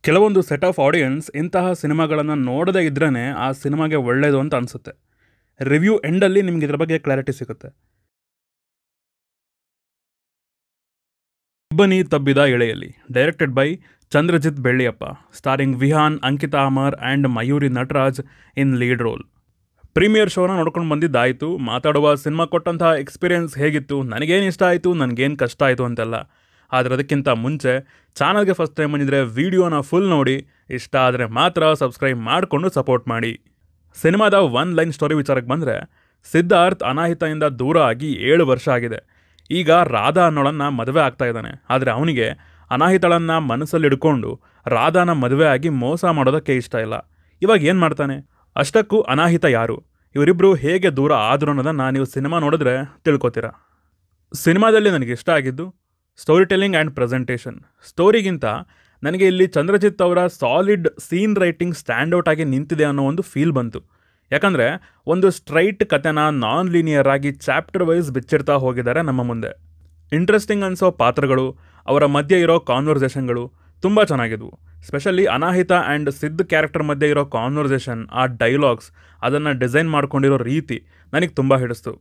ಕೆಲವೊಂದು set of audience ಇಂತಹ ಸಿನಿಮಾಗಳನ್ನು ನೋಡದೇ ಇದ್ರೇ ಆ ಸಿನಿಮಾಗೆ ಒಳ್ಳೆಯದು ಅಂತ ಅನಿಸುತ್ತೆ. ರಿವ್ಯೂ ಎಂಡಲ್ಲಿ ನಿಮ್ಗೆ ಇದ್ರ ಬಗ್ಗೆ ಕ್ಲಾರಿಟಿ ಸಿಗುತ್ತೆ. ಇಬ್ಬನಿ ತಬ್ಬಿದ ಎಳೆಯಲ್ಲಿ, directed by Chandrajith Belliyappa, starring Vihan, Ankita Amar and Mayuri Nataraj in lead role. Premiere ಶೋನ ನೋಡ್ಕೊಂಡು ಬಂದಿದ್ದಾಯಿತು. ಮಾತಾಡುವ ಸಿನಿಮಾ ಕೊಟ್ಟಂತಹ ಎಕ್ಸ್ಪೀರಿಯೆನ್ಸ್ ಹೇಗಿತ್ತು, ನನಗೇನು ಇಷ್ಟ ಆಯಿತು, ನನಗೇನು ಕಷ್ಟ ಆಯಿತು ಅಂತೆಲ್ಲ. ಆದರೆ ಅದಕ್ಕಿಂತ ಮುಂಚೆ ಚಾನಲ್ಗೆ ಫಸ್ಟ್ ಟೈಮ್ ಬಂದಿದ್ರೆ ವಿಡಿಯೋನ ಫುಲ್ ನೋಡಿ, ಇಷ್ಟ ಆದರೆ ಮಾತ್ರ ಸಬ್ಸ್ಕ್ರೈಬ್ ಮಾಡಿಕೊಂಡು ಸಪೋರ್ಟ್ ಮಾಡಿ. ಸಿನಿಮಾದ ಒನ್ ಲೈನ್ ಸ್ಟೋರಿ ವಿಚಾರಕ್ಕೆ ಬಂದರೆ, ಸಿದ್ಧಾರ್ಥ್ ಅನಾಹಿತೆಯಿಂದ ದೂರ ಆಗಿ 7 ವರ್ಷ ಆಗಿದೆ. ಈಗ ರಾಧಾ ಅನ್ನೋಳನ್ನು ಮದುವೆ ಆಗ್ತಾ ಇದ್ದಾನೆ. ಆದರೆ ಅವನಿಗೆ ಅನಾಹಿತಳನ್ನು ಮನಸ್ಸಲ್ಲಿ ಹಿಡ್ಕೊಂಡು ರಾಧಾನ ಮದುವೆ ಆಗಿ ಮೋಸ ಮಾಡೋದಕ್ಕೆ ಇಷ್ಟ ಇಲ್ಲ. ಇವಾಗ ಏನು ಮಾಡ್ತಾನೆ? ಅಷ್ಟಕ್ಕೂ ಅನಾಹಿತ ಯಾರು, ಇವರಿಬ್ಬರು ಹೇಗೆ ದೂರ ಆದರು ಅನ್ನೋದನ್ನು ನೀವು ಸಿನಿಮಾ ನೋಡಿದ್ರೆ ತಿಳ್ಕೊತೀರಾ. ಸಿನಿಮಾದಲ್ಲಿ ನನಗೆ ಇಷ್ಟ ಆಗಿದ್ದು ಸ್ಟೋರಿ ಟೆಲ್ಲಿಂಗ್ ಆ್ಯಂಡ್ ಪ್ರೆಸೆಂಟೇಷನ್. ಸ್ಟೋರಿಗಿಂತ ನನಗೆ ಇಲ್ಲಿ ಚಂದ್ರಜಿತ್ ಅವರ ಸಾಲಿಡ್ ಸೀನ್ ರೈಟಿಂಗ್ ಸ್ಟ್ಯಾಂಡ್ಔಟ್ ಆಗಿ ನಿಂತಿದೆ ಅನ್ನೋ ಒಂದು ಫೀಲ್ ಬಂತು. ಯಾಕಂದರೆ ಒಂದು ಸ್ಟ್ರೈಟ್ ಕಥೆನ ನಾನ್ ಲೀನಿಯರ್ ಆಗಿ ಚಾಪ್ಟರ್ ವೈಸ್ ಬಿಚ್ಚಿಡ್ತಾ ಹೋಗಿದ್ದಾರೆ ನಮ್ಮ ಮುಂದೆ. ಇಂಟ್ರೆಸ್ಟಿಂಗ್ ಅನಿಸೋ ಪಾತ್ರಗಳು, ಅವರ ಮಧ್ಯೆ ಇರೋ ಕಾನ್ವರ್ಸೇಷನ್ಗಳು ತುಂಬ ಚೆನ್ನಾಗಿದ್ವು. ಸ್ಪೆಷಲಿ ಅನಾಹಿತ ಆ್ಯಂಡ್ ಸಿದ್ಧ ಕ್ಯಾರೆಕ್ಟರ್ ಮಧ್ಯೆ ಇರೋ ಕಾನ್ವರ್ಸೇಷನ್, ಆ ಡೈಲಾಗ್ಸ್, ಅದನ್ನು ಡಿಸೈನ್ ಮಾಡ್ಕೊಂಡಿರೋ ರೀತಿ ನನಗೆ ತುಂಬ ಹಿಡಿಸ್ತು.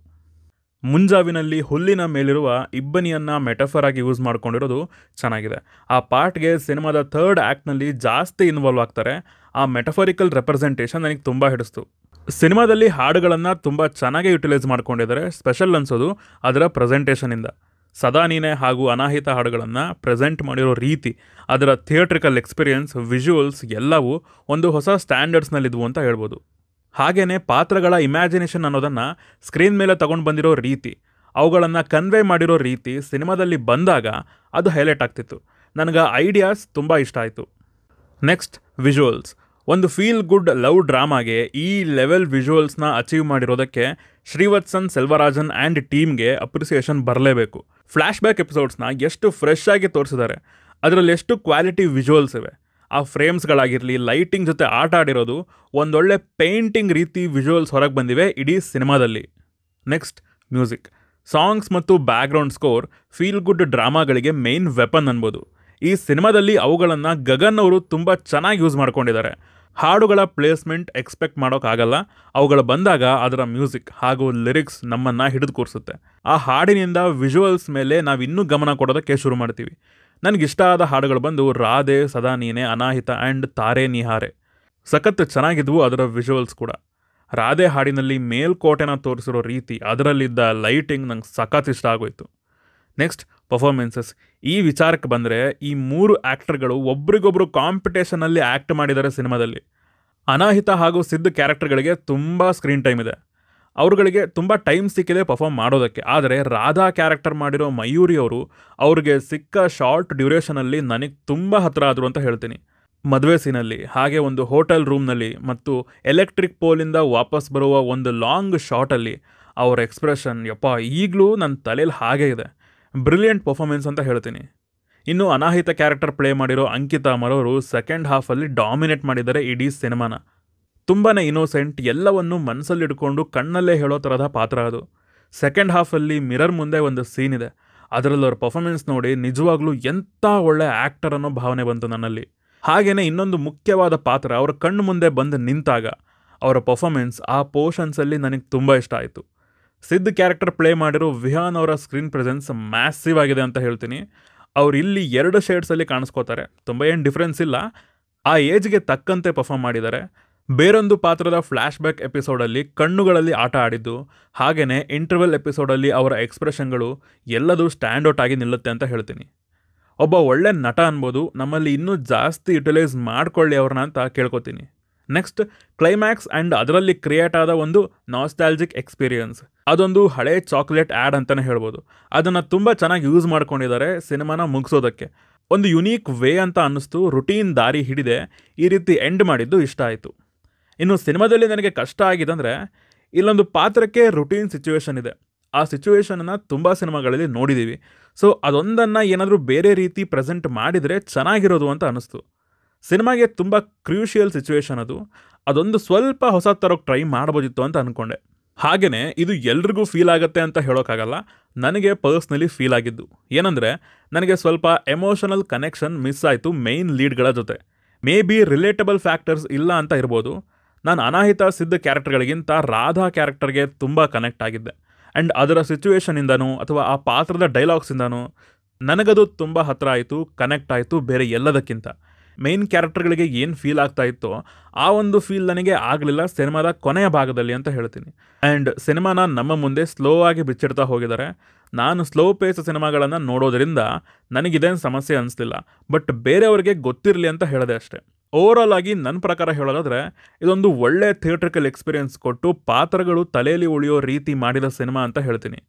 ಮುಂಜಾವಿನಲ್ಲಿ ಹುಲ್ಲಿನ ಮೇಲಿರುವ ಇಬ್ಬನಿಯನ್ನು ಮೆಟಫರ್ ಆಗಿ ಯೂಸ್ ಮಾಡ್ಕೊಂಡಿರೋದು ಚೆನ್ನಾಗಿದೆ. ಆ ಪಾರ್ಟ್ಗೆ ಸಿನಿಮಾದ ಥರ್ಡ್ ಆ್ಯಕ್ಟ್ನಲ್ಲಿ ಜಾಸ್ತಿ ಇನ್ವಾಲ್ವ್ ಆಗ್ತಾರೆ. ಆ ಮೆಟಫರಿಕಲ್ ರೆಪ್ರೆಸೆಂಟೇಷನ್ ನನಗೆ ತುಂಬ ಹಿಡಿಸ್ತು. ಸಿನಿಮಾದಲ್ಲಿ ಹಾಡುಗಳನ್ನು ತುಂಬ ಚೆನ್ನಾಗಿ ಯುಟಿಲೈಸ್ ಮಾಡ್ಕೊಂಡಿದ್ದಾರೆ. ಸ್ಪೆಷಲ್ ಅನಿಸೋದು ಅದರ ಪ್ರೆಸೆಂಟೇಷನಿಂದ. ಸದಾ ನೀನೆ ಹಾಗೂ ಅನಾಹಿತ ಹಾಡುಗಳನ್ನು ಪ್ರೆಸೆಂಟ್ ಮಾಡಿರೋ ರೀತಿ, ಅದರ ಥಿಯೇಟ್ರಿಕಲ್ ಎಕ್ಸ್ಪೀರಿಯನ್ಸ್, ವಿಜುವಲ್ಸ್ ಎಲ್ಲವೂ ಒಂದು ಹೊಸ ಸ್ಟ್ಯಾಂಡರ್ಡ್ಸ್ನಲ್ಲಿದ್ವು ಅಂತ ಹೇಳ್ಬೋದು. ಹಾಗೆಯೇ ಪಾತ್ರಗಳ ಇಮ್ಯಾಜಿನೇಷನ್ ಅನ್ನೋದನ್ನು ಸ್ಕ್ರೀನ್ ಮೇಲೆ ತಗೊಂಡು ಬಂದಿರೋ ರೀತಿ, ಅವುಗಳನ್ನು ಕನ್ವೆ ಮಾಡಿರೋ ರೀತಿ ಸಿನಿಮಾದಲ್ಲಿ ಬಂದಾಗ ಅದು ಹೈಲೈಟ್ ಆಗ್ತಿತ್ತು. ನನಗೆ ಐಡಿಯಾಸ್ ತುಂಬ ಇಷ್ಟ ಆಯಿತು. Next, visuals. ಒಂದು ಫೀಲ್ ಗುಡ್ ಲವ್ ಡ್ರಾಮಾಗೆ ಈ ಲೆವೆಲ್ ವಿಜುವಲ್ಸ್ನ ಅಚೀವ್ ಮಾಡಿರೋದಕ್ಕೆ ಶ್ರೀವತ್ಸನ್ ಸೆಲ್ವರಾಜನ್ ಆ್ಯಂಡ್ ಟೀಮ್ಗೆ ಅಪ್ರಿಸಿಯೇಷನ್ ಬರಲೇಬೇಕು. ಫ್ಲ್ಯಾಶ್ ಬ್ಯಾಕ್ ಎಪಿಸೋಡ್ಸ್ನ ಎಷ್ಟು ಫ್ರೆಶ್ ಆಗಿ ತೋರಿಸಿದ್ದಾರೆ, ಅದರಲ್ಲಿ ಎಷ್ಟು ಕ್ವಾಲಿಟಿ ವಿಜುವಲ್ಸ್ ಇವೆ. ಆ ಫ್ರೇಮ್ಸ್ಗಳಾಗಿರಲಿ, ಲೈಟಿಂಗ್ ಜೊತೆ ಆಟ ಆಡಿರೋದು, ಒಂದೊಳ್ಳೆ ಪೇಂಟಿಂಗ್ ರೀತಿ ವಿಜುವಲ್ಸ್ ಹೊರಗೆ ಬಂದಿವೆ ಇಡೀ ಸಿನಿಮಾದಲ್ಲಿ. Next, music. ಸಾಂಗ್ಸ್ ಮತ್ತು ಬ್ಯಾಕ್ಗ್ರೌಂಡ್ ಸ್ಕೋರ್ ಫೀಲ್ ಗುಡ್ ಡ್ರಾಮಾಗಳಿಗೆ ಮೇನ್ ವೆಪನ್ ಅನ್ಬೋದು. ಈ ಸಿನಿಮಾದಲ್ಲಿ ಅವುಗಳನ್ನು ಗಗನ್ ಅವರು ತುಂಬ ಚೆನ್ನಾಗಿ ಯೂಸ್ ಮಾಡ್ಕೊಂಡಿದ್ದಾರೆ. ಹಾಡುಗಳ ಪ್ಲೇಸ್ಮೆಂಟ್ ಎಕ್ಸ್ಪೆಕ್ಟ್ ಮಾಡೋಕ್ಕಾಗಲ್ಲ. ಅವುಗಳು ಬಂದಾಗ ಅದರ ಮ್ಯೂಸಿಕ್ ಹಾಗೂ ಲಿರಿಕ್ಸ್ ನಮ್ಮನ್ನು ಹಿಡಿದು ಕೂರಿಸುತ್ತೆ. ಆ ಹಾಡಿನಿಂದ ವಿಜುವಲ್ಸ್ ಮೇಲೆ ನಾವಿನ್ನೂ ಗಮನ ಕೊಡೋದಕ್ಕೆ ಶುರು ಮಾಡ್ತೀವಿ. ನನಗಿಷ್ಟ ಆದ ಹಾಡುಗಳು ಬಂದು ರಾಧೆ, ಸದಾ ನೀನೆ, ಅನಾಹಿತ ಆ್ಯಂಡ್ ತಾರೆ ನಿಹಾರೆ. ಸಖತ್ ಚೆನ್ನಾಗಿದ್ವು ಅದರ ವಿಜುವಲ್ಸ್ ಕೂಡ. ರಾಧೆ ಹಾಡಿನಲ್ಲಿ ಮೇಲ್ಕೋಟೆನ ತೋರಿಸಿರೋ ರೀತಿ, ಅದರಲ್ಲಿದ್ದ ಲೈಟಿಂಗ್ ನಂಗೆ ಸಖತ್ ಇಷ್ಟ ಆಗೋಯ್ತು. Next, performances. ಈ ವಿಚಾರಕ್ಕೆ ಬಂದರೆ ಈ 3 ಆ್ಯಕ್ಟರ್ಗಳು ಒಬ್ರಿಗೊಬ್ರು ಕಾಂಪಿಟೇಷನಲ್ಲಿ ಆ್ಯಕ್ಟ್ ಮಾಡಿದ್ದಾರೆ ಸಿನಿಮಾದಲ್ಲಿ. ಅನಾಹಿತ ಹಾಗೂ ಸಿದ್ಧ ಕ್ಯಾರೆಕ್ಟರ್ಗಳಿಗೆ ತುಂಬ ಸ್ಕ್ರೀನ್ ಟೈಮ್ ಇದೆ. ಅವ್ರುಗಳಿಗೆ ತುಂಬ ಟೈಮ್ ಸಿಕ್ಕಿದೆ ಪರ್ಫಾರ್ಮ್ ಮಾಡೋದಕ್ಕೆ. ಆದರೆ ರಾಧಾ ಕ್ಯಾರೆಕ್ಟರ್ ಮಾಡಿರೋ ಮಯೂರಿ ಅವರು ಅವ್ರಿಗೆ ಸಿಕ್ಕ ಶಾರ್ಟ್ ಡ್ಯೂರೇಷನಲ್ಲಿ ನನಗೆ ತುಂಬ ಹತ್ತಿರ ಆದರು ಅಂತ ಹೇಳ್ತೀನಿ. ಮದುವೆ ಸೀನಲ್ಲಿ, ಹಾಗೆ ಒಂದು ಹೋಟೆಲ್ ರೂಮ್ನಲ್ಲಿ ಮತ್ತು ಎಲೆಕ್ಟ್ರಿಕ್ ಪೋಲಿಂದ ವಾಪಸ್ ಬರುವ ಒಂದು ಲಾಂಗ್ ಶಾರ್ಟಲ್ಲಿ ಅವ್ರ ಎಕ್ಸ್ಪ್ರೆಷನ್, ಯಪ್ಪ, ಈಗಲೂ ನನ್ನ ತಲೆಯಲ್ಲಿ ಹಾಗೇ ಇದೆ. ಬ್ರಿಲಿಯಂಟ್ ಪರ್ಫಾರ್ಮೆನ್ಸ್ ಅಂತ ಹೇಳ್ತೀನಿ. ಇನ್ನು ಅನಾಹಿತ ಕ್ಯಾರೆಕ್ಟರ್ ಪ್ಲೇ ಮಾಡಿರೋ ಅಂಕಿತಾ ಅಮರ್ ಅವರು ಸೆಕೆಂಡ್ ಹಾಫಲ್ಲಿ ಡಾಮಿನೇಟ್ ಮಾಡಿದ್ದಾರೆ ಇಡೀ ಸಿನಿಮಾನ. ತುಂಬಾ ಇನ್ನೋಸೆಂಟ್, ಎಲ್ಲವನ್ನು ಮನಸ್ಸಲ್ಲಿ ಇಟ್ಕೊಂಡು ಕಣ್ಣಲ್ಲೇ ಹೇಳೋ ಥರದ ಪಾತ್ರ ಅದು. ಸೆಕೆಂಡ್ ಹಾಫಲ್ಲಿ ಮಿರರ್ ಮುಂದೆ ಒಂದು ಸೀನ್ ಇದೆ. ಅದರಲ್ಲಿ ಅವ್ರ ಪರ್ಫಾರ್ಮೆನ್ಸ್ ನೋಡಿ ನಿಜವಾಗ್ಲೂ ಎಂಥ ಒಳ್ಳೆ ಆ್ಯಕ್ಟರ್ ಅನ್ನೋ ಭಾವನೆ ಬಂತು ನನ್ನಲ್ಲಿ. ಹಾಗೆಯೇ ಇನ್ನೊಂದು ಮುಖ್ಯವಾದ ಪಾತ್ರ ಅವ್ರ ಕಣ್ಣು ಮುಂದೆ ಬಂದು ನಿಂತಾಗ ಅವರ ಪರ್ಫಾರ್ಮೆನ್ಸ್, ಆ ಪೋರ್ಷನ್ಸಲ್ಲಿ ನನಗೆ ತುಂಬ ಇಷ್ಟ ಆಯಿತು. ಸಿದ್ಧ ಕ್ಯಾರೆಕ್ಟರ್ ಪ್ಲೇ ಮಾಡಿರೋ ವಿಹಾನ್ ಅವರ ಸ್ಕ್ರೀನ್ ಪ್ರೆಸೆನ್ಸ್ ಮ್ಯಾಸಿವ್ ಆಗಿದೆ ಅಂತ ಹೇಳ್ತೀನಿ. ಅವ್ರು ಇಲ್ಲಿ 2 ಶೇಡ್ಸಲ್ಲಿ ಕಾಣಿಸ್ಕೋತಾರೆ. ತುಂಬ ಏನು ಡಿಫ್ರೆನ್ಸ್ ಇಲ್ಲ. ಆ ಏಜ್ಗೆ ತಕ್ಕಂತೆ ಪರ್ಫಾರ್ಮ್ ಮಾಡಿದ್ದಾರೆ. ಬೇರೊಂದು ಪಾತ್ರದ ಫ್ಲ್ಯಾಶ್ ಬ್ಯಾಕ್ ಎಪಿಸೋಡಲ್ಲಿ ಕಣ್ಣುಗಳಲ್ಲಿ ಆಟ ಆಡಿದ್ದು, ಹಾಗೆಯೇ ಇಂಟರ್ವೆಲ್ ಎಪಿಸೋಡಲ್ಲಿ ಅವರ ಎಕ್ಸ್ಪ್ರೆಷನ್ಗಳು ಎಲ್ಲದೂ ಸ್ಟ್ಯಾಂಡ್ಔಟ್ ಆಗಿ ನಿಲ್ಲುತ್ತೆ ಅಂತ ಹೇಳ್ತೀನಿ. ಒಬ್ಬ ಒಳ್ಳೆ ನಟ ಅನ್ಬೋದು. ನಮ್ಮಲ್ಲಿ ಇನ್ನೂ ಜಾಸ್ತಿ ಯುಟಿಲೈಸ್ ಮಾಡ್ಕೊಳ್ಳಿ ಅವ್ರನ್ನ ಅಂತ ಕೇಳ್ಕೊತೀನಿ. ನೆಕ್ಸ್ಟ್, ಕ್ಲೈಮ್ಯಾಕ್ಸ್ ಆ್ಯಂಡ್ ಅದರಲ್ಲಿ ಕ್ರಿಯೇಟ್ ಆದ ಒಂದು ನಾಸ್ಟಾಲ್ಜಿಕ್ ಎಕ್ಸ್ಪೀರಿಯನ್ಸ್. ಅದೊಂದು ಹಳೆ ಚಾಕ್ಲೇಟ್ ಆ್ಯಡ್ ಅಂತಲೇ ಹೇಳ್ಬೋದು. ಅದನ್ನು ತುಂಬ ಚೆನ್ನಾಗಿ ಯೂಸ್ ಮಾಡ್ಕೊಂಡಿದ್ದಾರೆ ಸಿನಿಮಾನ ಮುಗಿಸೋದಕ್ಕೆ. ಒಂದು ಯುನೀಕ್ ವೇ ಅಂತ ಅನ್ನಿಸ್ತು. ರುಟೀನ್ ದಾರಿ ಹಿಡಿದೆ ಈ ರೀತಿ ಎಂಡ್ ಮಾಡಿದ್ದು ಇಷ್ಟ ಆಯಿತು. ಇನ್ನು ಸಿನಿಮಾದಲ್ಲಿ ನನಗೆ ಕಷ್ಟ ಆಗಿದಂದರೆ, ಇಲ್ಲೊಂದು ಪಾತ್ರಕ್ಕೆ ರುಟೀನ್ ಸಿಚುವೇಶನ್ ಇದೆ. ಆ ಸಿಚುವೇಶನನ್ನು ತುಂಬ ಸಿನಿಮಾಗಳಲ್ಲಿ ನೋಡಿದ್ದೀವಿ. ಸೊ ಅದೊಂದನ್ನು ಏನಾದರೂ ಬೇರೆ ರೀತಿ ಪ್ರೆಸೆಂಟ್ ಮಾಡಿದರೆ ಚೆನ್ನಾಗಿರೋದು ಅಂತ ಅನ್ನಿಸ್ತು. ಸಿನಿಮಾಗೆ ತುಂಬ ಕ್ರೂಷಿಯಲ್ ಸಿಚುವೇಶನ್ ಅದು. ಅದೊಂದು ಸ್ವಲ್ಪ ಹೊಸ ಥರಕ್ಕೆ ಟ್ರೈ ಮಾಡ್ಬೋದಿತ್ತು ಅಂತ ಅಂದ್ಕೊಂಡೆ. ಹಾಗೆಯೇ ಇದು ಎಲ್ರಿಗೂ ಫೀಲ್ ಆಗುತ್ತೆ ಅಂತ ಹೇಳೋಕ್ಕಾಗಲ್ಲ. ನನಗೆ ಪರ್ಸ್ನಲಿ ಫೀಲ್ ಆಗಿದ್ದು ಏನಂದರೆ, ನನಗೆ ಸ್ವಲ್ಪ ಎಮೋಷನಲ್ ಕನೆಕ್ಷನ್ ಮಿಸ್ ಆಯಿತು ಮೇಯ್ನ್ ಲೀಡ್ಗಳ ಜೊತೆ. ಮೇ ಬಿ ರಿಲೇಟಬಲ್ ಫ್ಯಾಕ್ಟರ್ಸ್ ಇಲ್ಲ ಅಂತ ಇರ್ಬೋದು. ನಾನು ಅನಾಹಿತ ಸಿದ್ಧ ಕ್ಯಾರೆಕ್ಟರ್ಗಳಿಗಿಂತ ರಾಧಾ ಕ್ಯಾರೆಕ್ಟರ್ಗೆ ತುಂಬ ಕನೆಕ್ಟ್ ಆಗಿದ್ದೆ. ಆ್ಯಂಡ್ ಅದರ ಸಿಚುವೇಶನಿಂದನೂ ಅಥವಾ ಆ ಪಾತ್ರದ ಡೈಲಾಗ್ಸಿಂದನೂ ನನಗದು ತುಂಬ ಹತ್ತಿರ ಆಯಿತು, ಕನೆಕ್ಟ್ ಆಯಿತು ಬೇರೆ ಎಲ್ಲದಕ್ಕಿಂತ. ಮೇನ್ ಕ್ಯಾರೆಕ್ಟರ್ಗಳಿಗೆ ಏನು ಫೀಲ್ ಆಗ್ತಾ ಇತ್ತೋ ಆ ಒಂದು ಫೀಲ್ ನನಗೆ ಆಗಲಿಲ್ಲ ಸಿನಿಮಾದ ಕೊನೆಯ ಭಾಗದಲ್ಲಿ ಅಂತ ಹೇಳ್ತೀನಿ. ಆ್ಯಂಡ್ ಸಿನಿಮಾನ ನಮ್ಮ ಮುಂದೆ ಸ್ಲೋ ಆಗಿ ಬಿಚ್ಚಿಡ್ತಾ ಹೋಗಿದ್ದಾರೆ. ನಾನು ಸ್ಲೋ ಪೇಸ್ ಸಿನಿಮಾಗಳನ್ನು ನೋಡೋದ್ರಿಂದ ನನಗಿದೇನು ಸಮಸ್ಯೆ ಅನಿಸ್ಲಿಲ್ಲ, ಬಟ್ ಬೇರೆಯವ್ರಿಗೆ ಗೊತ್ತಿರಲಿ ಅಂತ ಹೇಳಿದೆ ಅಷ್ಟೇ. ಓವರಾಲ್ ಆಗಿ ನನ್ನ ಪ್ರಕಾರ ಹೇಳೋದಾದರೆ ಇದೊಂದು ಒಳ್ಳೆ ಥಿಯೇಟ್ರಿಕಲ್ ಎಕ್ಸ್ಪೀರಿಯನ್ಸ್ ಕೊಟ್ಟು ಪಾತ್ರಗಳು ತಲೆಯಲ್ಲಿ ಉಳಿಯೋ ರೀತಿ ಮಾಡಿದ ಸಿನಿಮಾ ಅಂತ ಹೇಳ್ತೀನಿ.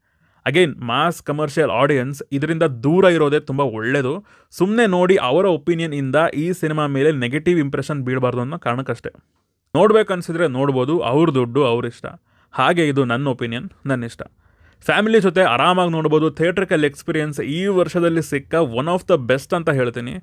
ಅಗೇನ್ ಮಾಸ್ ಕಮರ್ಷಿಯಲ್ ಆಡಿಯನ್ಸ್ ಇದರಿಂದ ದೂರ ಇರೋದೇ ತುಂಬ ಒಳ್ಳೆಯದು. ಸುಮ್ಮನೆ ನೋಡಿ ಅವರ ಒಪಿನಿಯನ್ ಇಂದ ಈ ಸಿನಿಮಾ ಮೇಲೆ ನೆಗೆಟಿವ್ ಇಂಪ್ರೆಷನ್ ಬೀಳಬಾರ್ದು ಅನ್ನೋ ಕಾರಣಕ್ಕಷ್ಟೇ. ನೋಡ್ಬೇಕನ್ಸಿದ್ರೆ ನೋಡ್ಬೋದು, ಅವ್ರ ದುಡ್ಡು ಅವ್ರಿಷ್ಟ. ಹಾಗೆ ಇದು ನನ್ನ ಒಪಿನಿಯನ್, ನನ್ನ ಇಷ್ಟ. ಫ್ಯಾಮಿಲಿ ಜೊತೆ ಆರಾಮಾಗಿ ನೋಡ್ಬೋದು. ಥಿಯೇಟ್ರಿಕಲ್ ಎಕ್ಸ್ಪೀರಿಯನ್ಸ್ ಈ ವರ್ಷದಲ್ಲಿ ಸಿಕ್ಕ ಒನ್ ಆಫ್ ದ ಬೆಸ್ಟ್ ಅಂತ ಹೇಳ್ತೀನಿ.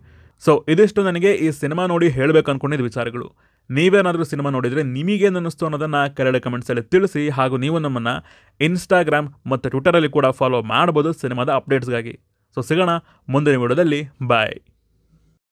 ಸೊ ಇದಿಷ್ಟು ನನಗೆ ಈ ಸಿನಿಮಾ ನೋಡಿ ಹೇಳಬೇಕು ಅಂದ್ಕೊಂಡಿದ್ದ ವಿಚಾರಗಳು. ನೀವೇನಾದರೂ ಸಿನಿಮಾ ನೋಡಿದರೆ ನಿಮಗೇನು ಅನ್ನಿಸ್ತು ಅನ್ನೋದನ್ನು ಕೆಳಗಡೆ ಕಮೆಂಟ್ಸಲ್ಲಿ ತಿಳಿಸಿ. ಹಾಗೂ ನೀವು ನಮ್ಮನ್ನು ಇನ್ಸ್ಟಾಗ್ರಾಮ್ ಮತ್ತು ಟ್ವಿಟರಲ್ಲಿ ಕೂಡ ಫಾಲೋ ಮಾಡ್ಬೋದು ಸಿನಿಮಾದ ಅಪ್ಡೇಟ್ಸ್ಗಾಗಿ. ಸೊ ಸಿಗೋಣ ಮುಂದಿನ ವಿಡಿಯೋದಲ್ಲಿ. ಬಾಯ್.